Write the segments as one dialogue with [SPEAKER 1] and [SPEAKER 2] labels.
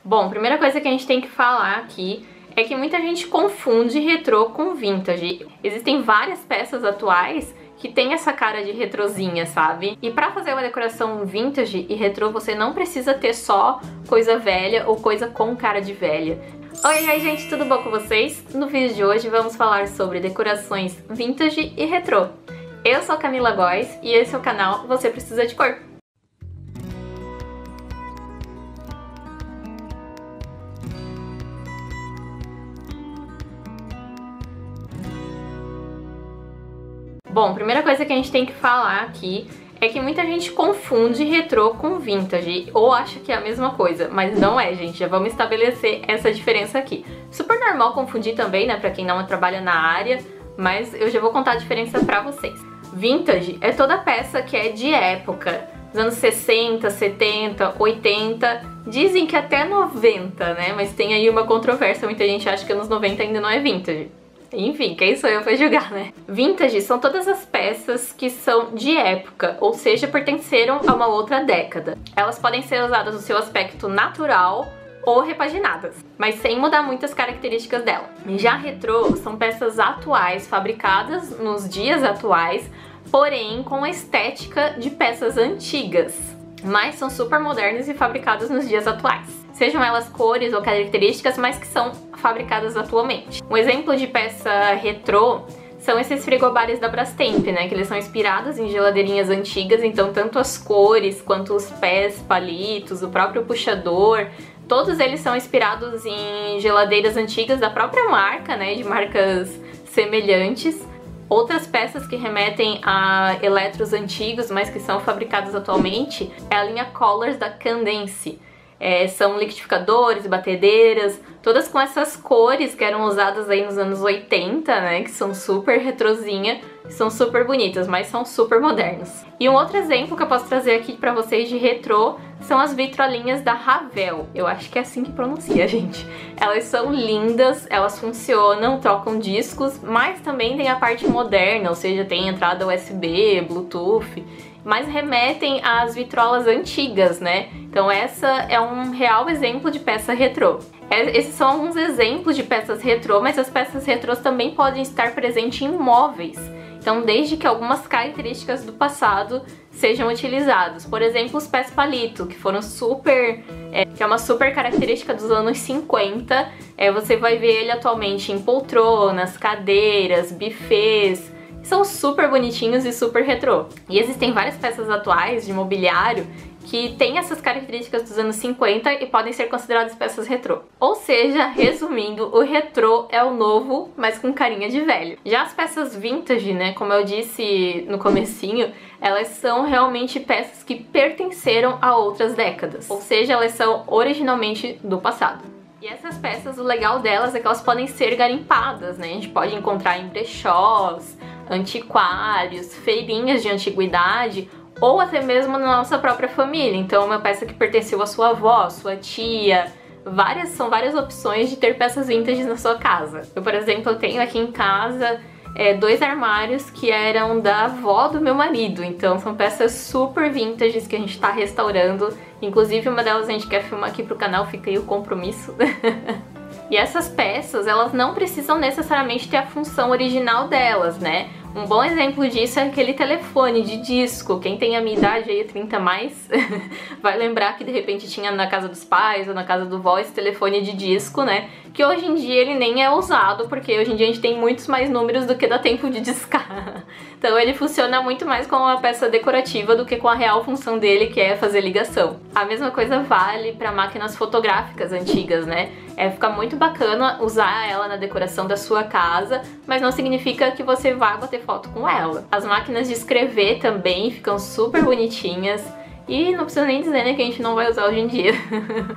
[SPEAKER 1] Bom, primeira coisa que a gente tem que falar aqui é que muita gente confunde retrô com vintage. Existem várias peças atuais que tem essa cara de retrozinha, sabe? E pra fazer uma decoração vintage e retrô, você não precisa ter só coisa velha ou coisa com cara de velha. Oi, gente, tudo bom com vocês? No vídeo de hoje vamos falar sobre decorações vintage e retrô. Eu sou a Camila Góes e esse é o canal Você Precisa de Cor. Bom, primeira coisa que a gente tem que falar aqui é que muita gente confunde retrô com vintage ou acha que é a mesma coisa, mas não é, gente. Já vamos estabelecer essa diferença aqui. Super normal confundir também, né, pra quem não trabalha na área, mas eu já vou contar a diferença pra vocês. Vintage é toda peça que é de época, dos anos 60, 70, 80, dizem que até 90, né, mas tem aí uma controvérsia, muita gente acha que anos 90 ainda não é vintage. Enfim, quem sou eu pra julgar, né? Vintage são todas as peças que são de época, ou seja, pertenceram a uma outra década. Elas podem ser usadas no seu aspecto natural ou repaginadas, mas sem mudar muitas características dela. Já retrô são peças atuais, fabricadas nos dias atuais, porém com a estética de peças antigas, mas são super modernas e fabricadas nos dias atuais. Sejam elas cores ou características, mas que são fabricadas atualmente. Um exemplo de peça retrô são esses frigobares da Brastemp, né? Que eles são inspirados em geladeirinhas antigas, então tanto as cores quanto os pés, palitos, o próprio puxador, todos eles são inspirados em geladeiras antigas da própria marca, né? De marcas semelhantes. Outras peças que remetem a eletros antigos, mas que são fabricados atualmente, é a linha Colors da Candence. São liquidificadores, batedeiras, todas com essas cores que eram usadas aí nos anos 80, né, que são super retrozinha, são super bonitas, mas são super modernos. E um outro exemplo que eu posso trazer aqui pra vocês de retrô são as vitrolinhas da Ravel. Eu acho que é assim que pronuncia, gente. Elas são lindas, elas funcionam, trocam discos, mas também tem a parte moderna, ou seja, tem entrada USB, Bluetooth, mas remetem às vitrolas antigas, né? Então essa é um real exemplo de peça retrô. Esses são alguns exemplos de peças retrô, mas as peças retrôs também podem estar presentes em móveis. Então, desde que algumas características do passado sejam utilizados. Por exemplo, os pés palito, que foram que é uma super característica dos anos 50. Você vai ver ele atualmente em poltronas, cadeiras, bufês. São super bonitinhos e super retrô. E existem várias peças atuais de mobiliário que têm essas características dos anos 50 e podem ser consideradas peças retrô. Ou seja, resumindo, o retrô é o novo, mas com carinha de velho. Já as peças vintage, né, como eu disse no comecinho, elas são realmente peças que pertenceram a outras décadas. Ou seja, elas são originalmente do passado. E essas peças, o legal delas é que elas podem ser garimpadas, né? A gente pode encontrar em brechós, antiquários, feirinhas de antiguidade ou até mesmo na nossa própria família. Então, uma peça que pertenceu à sua avó, sua tia, são várias opções de ter peças vintage na sua casa. Eu, por exemplo, tenho aqui em casa dois armários que eram da avó do meu marido, então são peças super vintages que a gente tá restaurando. Inclusive uma delas a gente quer filmar aqui pro canal, fica aí o compromisso. E essas peças, elas não precisam necessariamente ter a função original delas, né? Um bom exemplo disso é aquele telefone de disco. Quem tem a minha idade aí, 30 a mais, vai lembrar que de repente tinha na casa dos pais ou na casa do vó esse telefone de disco, né? Que hoje em dia ele nem é usado, porque hoje em dia a gente tem muitos mais números do que dá tempo de discar. Então ele funciona muito mais como uma peça decorativa do que com a real função dele, que é fazer ligação. A mesma coisa vale para máquinas fotográficas antigas, né? Fica muito bacana usar ela na decoração da sua casa, mas não significa que você vá bater foto com ela. As máquinas de escrever também ficam super bonitinhas. E não preciso nem dizer, né, que a gente não vai usar hoje em dia.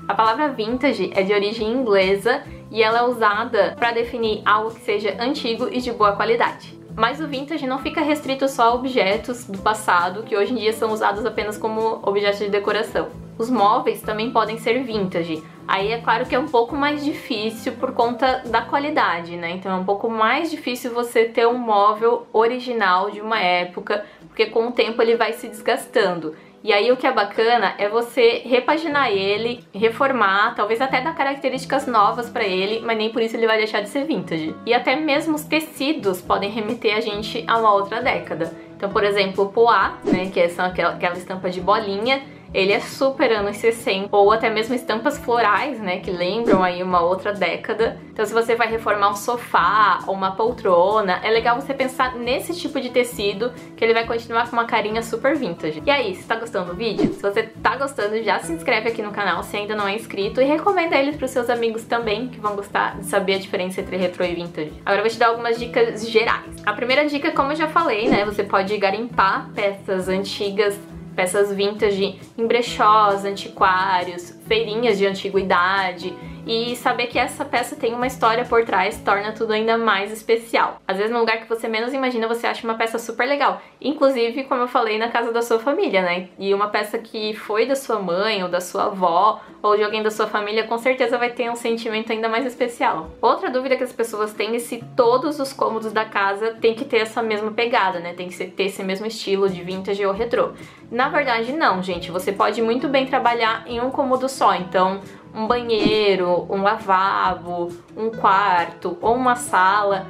[SPEAKER 1] A palavra vintage é de origem inglesa e ela é usada para definir algo que seja antigo e de boa qualidade. Mas o vintage não fica restrito só a objetos do passado, que hoje em dia são usados apenas como objetos de decoração. Os móveis também podem ser vintage. Aí é claro que é um pouco mais difícil por conta da qualidade, né? Então é um pouco mais difícil você ter um móvel original de uma época, porque com o tempo ele vai se desgastando. E aí o que é bacana é você repaginar ele, reformar, talvez até dar características novas pra ele, mas nem por isso ele vai deixar de ser vintage. E até mesmo os tecidos podem remeter a gente a uma outra década. Então, por exemplo, o poá, né, que é aquela estampa de bolinha, ele é super anos 60, ou até mesmo estampas florais, né, que lembram aí uma outra década. Então se você vai reformar um sofá ou uma poltrona, é legal você pensar nesse tipo de tecido, que ele vai continuar com uma carinha super vintage. E aí, você tá gostando do vídeo? Se você tá gostando, já se inscreve aqui no canal se ainda não é inscrito e recomenda ele pros seus amigos também, que vão gostar de saber a diferença entre retrô e vintage. Agora eu vou te dar algumas dicas gerais. A primeira dica, como eu já falei, né, você pode garimpar peças antigas, peças vintage em brechós, antiquários, feirinhas de antiguidade, e saber que essa peça tem uma história por trás torna tudo ainda mais especial. Às vezes no lugar que você menos imagina você acha uma peça super legal, inclusive, como eu falei, na casa da sua família, né? E uma peça que foi da sua mãe ou da sua avó ou de alguém da sua família com certeza vai ter um sentimento ainda mais especial. Outra dúvida que as pessoas têm é se todos os cômodos da casa tem que ter essa mesma pegada, né? Tem que ter esse mesmo estilo de vintage ou retrô. Na verdade não, gente, você pode muito bem trabalhar em um cômodo só, então um banheiro, um lavabo, um quarto ou uma sala.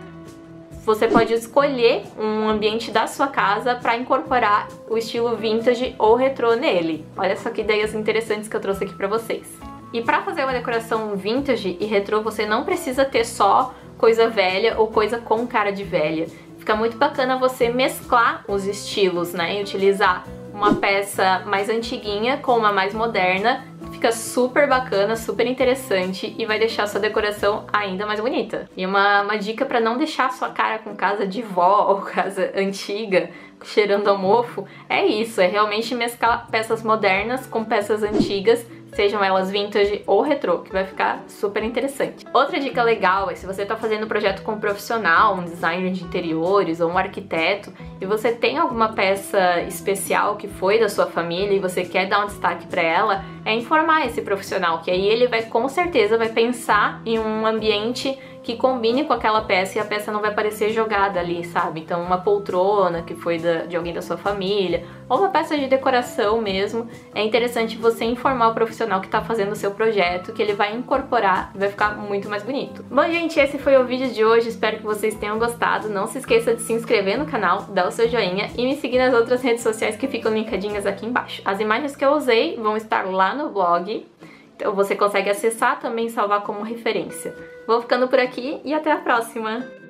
[SPEAKER 1] Você pode escolher um ambiente da sua casa para incorporar o estilo vintage ou retrô nele. Olha só que ideias interessantes que eu trouxe aqui para vocês. E para fazer uma decoração vintage e retrô, você não precisa ter só coisa velha ou coisa com cara de velha. Fica muito bacana você mesclar os estilos, né? E utilizar uma peça mais antiguinha com uma mais moderna. Fica super bacana, super interessante e vai deixar a sua decoração ainda mais bonita. E uma dica para não deixar a sua cara com casa de vó ou casa antiga, cheirando a mofo, é isso, é realmente mesclar peças modernas com peças antigas, sejam elas vintage ou retrô, que vai ficar super interessante. Outra dica legal é se você está fazendo um projeto com um profissional, um designer de interiores ou um arquiteto, e você tem alguma peça especial que foi da sua família e você quer dar um destaque para ela, é informar esse profissional, que aí ele vai com certeza vai pensar em um ambiente que combine com aquela peça e a peça não vai parecer jogada ali, sabe? Então uma poltrona que foi de alguém da sua família, ou uma peça de decoração mesmo, é interessante você informar o profissional que está fazendo o seu projeto, que ele vai incorporar e vai ficar muito mais bonito. Bom, gente, esse foi o vídeo de hoje, espero que vocês tenham gostado. Não se esqueça de se inscrever no canal, dar o seu joinha e me seguir nas outras redes sociais que ficam linkadinhas aqui embaixo. As imagens que eu usei vão estar lá no blog, então você consegue acessar também e salvar como referência. Vou ficando por aqui e até a próxima!